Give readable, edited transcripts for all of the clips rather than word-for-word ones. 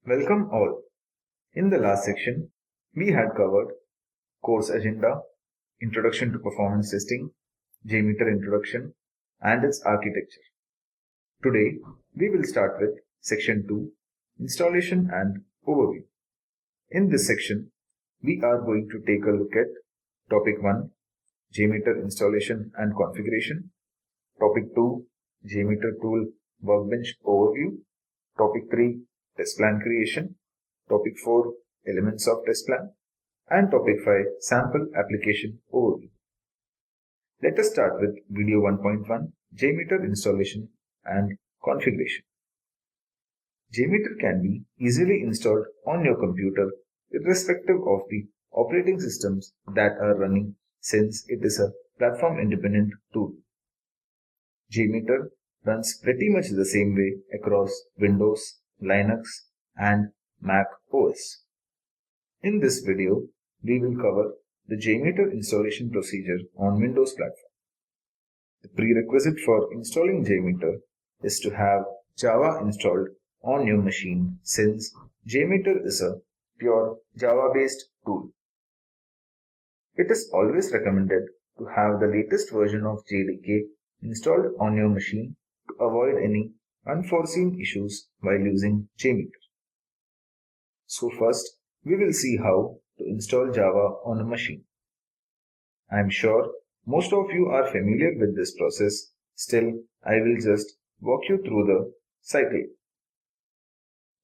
Welcome all. In the last section, we had covered course agenda, introduction to performance testing, JMeter introduction, and its architecture. Today, we will start with section 2, installation and overview. In this section, we are going to take a look at topic 1, JMeter installation and configuration, topic 2, JMeter tool workbench overview, topic 3, test plan creation, topic 4, elements of test plan, and topic 5, sample application overview. Let us start with video 1.1, JMeter installation and configuration. JMeter can be easily installed on your computer irrespective of the operating systems that are running, since it is a platform independent tool. JMeter runs pretty much the same way across Windows, Linux, and Mac OS. In this video, we will cover the JMeter installation procedure on Windows platform. The prerequisite for installing JMeter is to have Java installed on your machine, since JMeter is a pure Java-based tool. It is always recommended to have the latest version of JDK installed on your machine to avoid any unforeseen issues while using JMeter. So first, we will see how to install Java on a machine. I am sure most of you are familiar with this process, still I will just walk you through the cycle.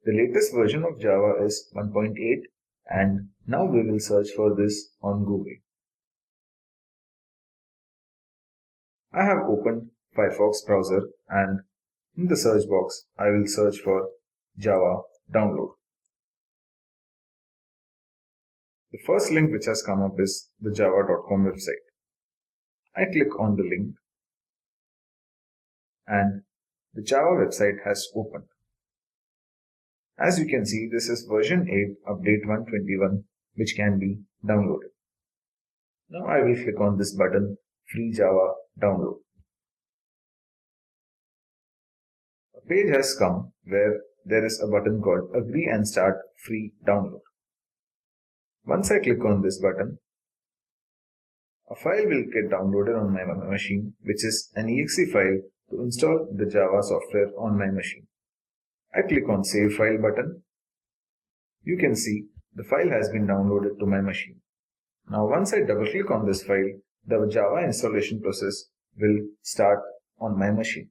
The latest version of Java is 1.8 and now we will search for this on Google. I have opened Firefox browser and in the search box I will search for Java download. The first link which has come up is the java.com website. I click on the link and the Java website has opened. As you can see, this is version 8 update 121 which can be downloaded. Now I will click on this button, free Java download. A page has come where there is a button called agree and start free download. Once I click on this button, a file will get downloaded on my machine, which is an exe file to install the Java software on my machine. I click on Save File button. You can see the file has been downloaded to my machine. Now once I double click on this file, the Java installation process will start on my machine.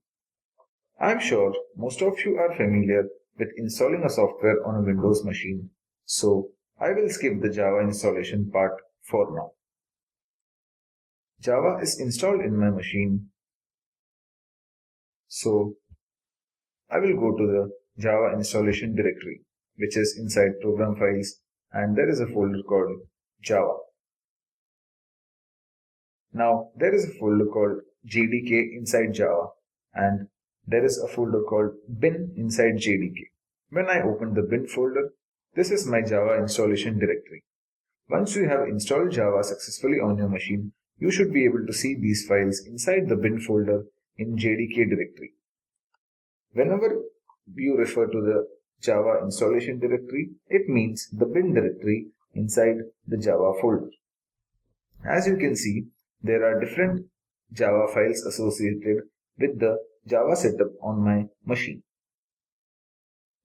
I am sure most of you are familiar with installing a software on a Windows machine, so I will skip the Java installation part for now. Java is installed in my machine, so I will go to the Java installation directory, which is inside program files, and there is a folder called Java. Now there is a folder called JDK inside Java, and there is a folder called bin inside JDK. When I open the bin folder, this is my Java installation directory. Once you have installed Java successfully on your machine, you should be able to see these files inside the bin folder in JDK directory. Whenever you refer to the Java installation directory, it means the bin directory inside the Java folder. As you can see, there are different Java files associated with the Java setup on my machine.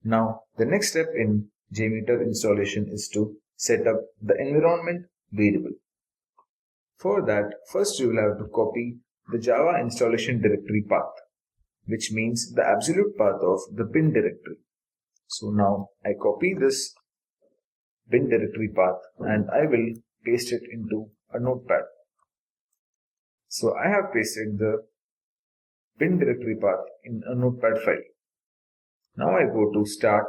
Now, the next step in JMeter installation is to set up the environment variable. For that, first you will have to copy the Java installation directory path, which means the absolute path of the bin directory. So now I copy this bin directory path and I will paste it into a notepad. So I have pasted the bin directory path in a notepad file. Now I go to Start.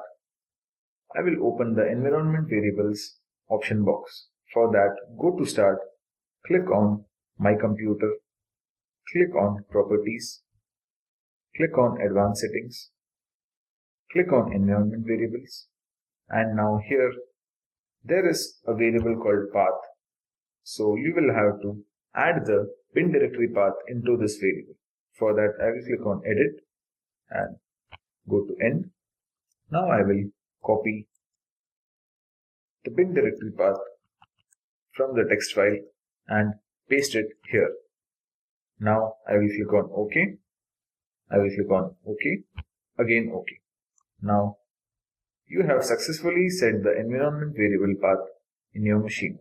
I will open the Environment Variables option box. For that, go to Start, click on My Computer, click on Properties, click on Advanced Settings, click on Environment Variables, and now here there is a variable called path. So you will have to add the bin directory path into this variable. For that, I will click on Edit and go to End. Now I will copy the bin directory path from the text file and paste it here. Now I will click on OK. I will click on OK. Again OK. Now you have successfully set the environment variable path in your machine.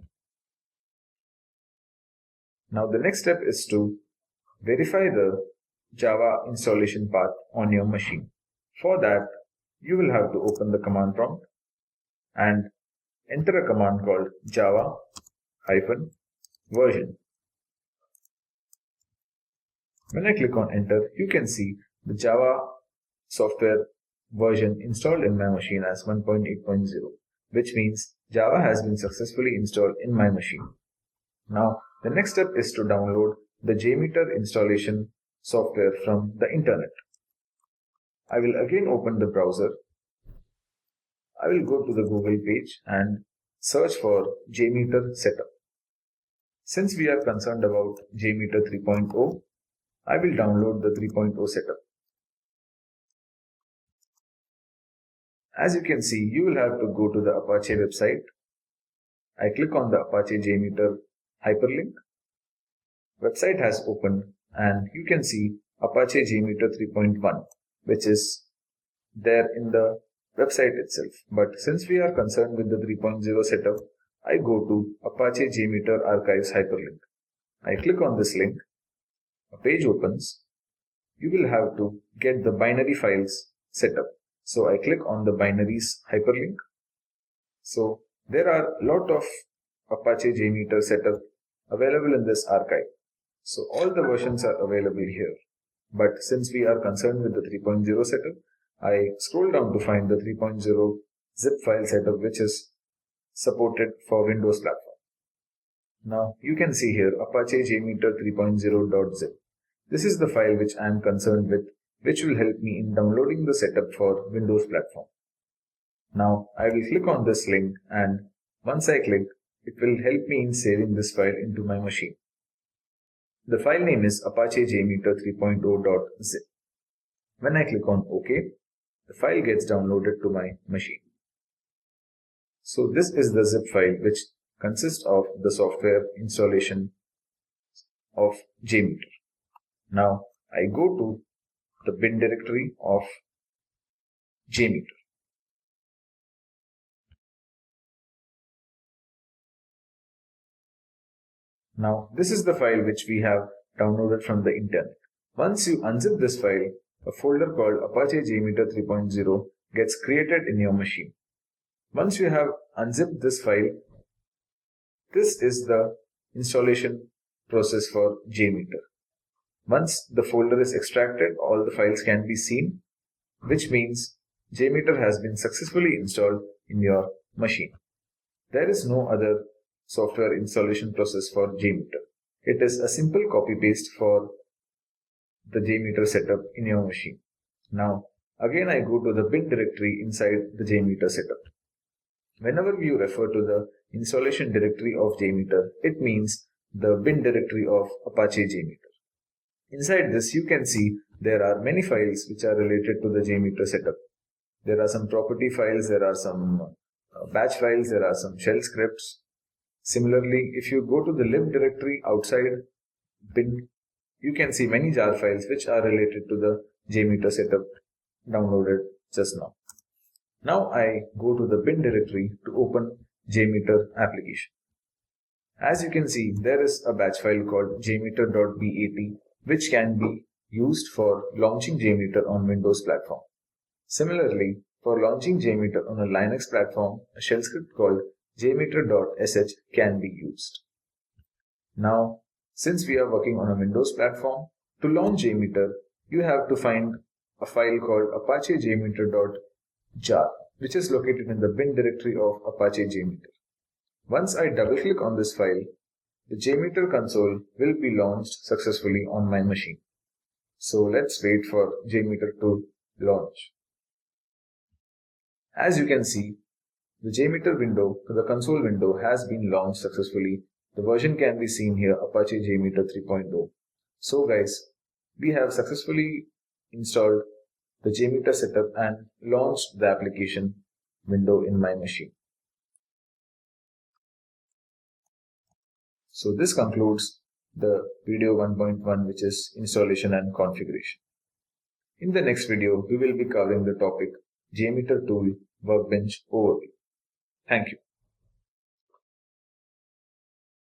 Now the next step is to verify the Java installation path on your machine. For that, you will have to open the command prompt and enter a command called java-version. When I click on enter, you can see the Java software version installed in my machine as 1.8.0, which means Java has been successfully installed in my machine. Now, the next step is to download the JMeter installation software from the internet. I will again open the browser. I will go to the Google page and search for JMeter setup. Since we are concerned about JMeter 3.0, I will download the 3.0 setup. As you can see, you will have to go to the Apache website. I click on the Apache JMeter hyperlink. Website has opened and you can see Apache JMeter 3.1, which is there in the website itself. But since we are concerned with the 3.0 setup, I go to Apache JMeter archives hyperlink. I click on this link. A page opens. You will have to get the binary files set up. So I click on the binaries hyperlink. So there are a lot of Apache JMeter setup available in this archive. So all the versions are available here. But since we are concerned with the 3.0 setup, I scroll down to find the 3.0 zip file setup which is supported for Windows platform. Now you can see here Apache JMeter 3.0.zip. This is the file which I am concerned with, which will help me in downloading the setup for Windows platform. Now I will click on this link and once I click, it will help me in saving this file into my machine. The file name is Apache JMeter 3.0.zip. When I click on OK, the file gets downloaded to my machine. So this is the zip file which consists of the software installation of JMeter. Now I go to the bin directory of JMeter. Now this is the file which we have downloaded from the internet. Once you unzip this file, a folder called Apache JMeter 3.0 gets created in your machine. Once you have unzipped this file, this is the installation process for JMeter. Once the folder is extracted, all the files can be seen, which means JMeter has been successfully installed in your machine. There is no other software installation process for JMeter. It is a simple copy-paste for the JMeter setup in your machine. Now, again I go to the bin directory inside the JMeter setup. Whenever you refer to the installation directory of JMeter, it means the bin directory of Apache JMeter. Inside this, you can see there are many files which are related to the JMeter setup. There are some property files, there are some batch files, there are some shell scripts. Similarly, if you go to the lib directory outside bin, you can see many jar files which are related to the JMeter setup downloaded just now. Now I go to the bin directory to open JMeter application. As you can see, there is a batch file called jmeter.bat which can be used for launching JMeter on Windows platform. Similarly, for launching JMeter on a Linux platform, a shell script called jmeter.sh can be used. Now, since we are working on a Windows platform, to launch JMeter, you have to find a file called apache jmeter.jar, which is located in the bin directory of Apache JMeter. Once I double click on this file, the JMeter console will be launched successfully on my machine. So let's wait for JMeter to launch. As you can see, the JMeter window, the console window has been launched successfully. The version can be seen here, Apache JMeter 3.0. So guys, we have successfully installed the JMeter setup and launched the application window in my machine. So this concludes the video 1.1, which is installation and configuration. In the next video, we will be covering the topic JMeter tool workbench overview. Thank you.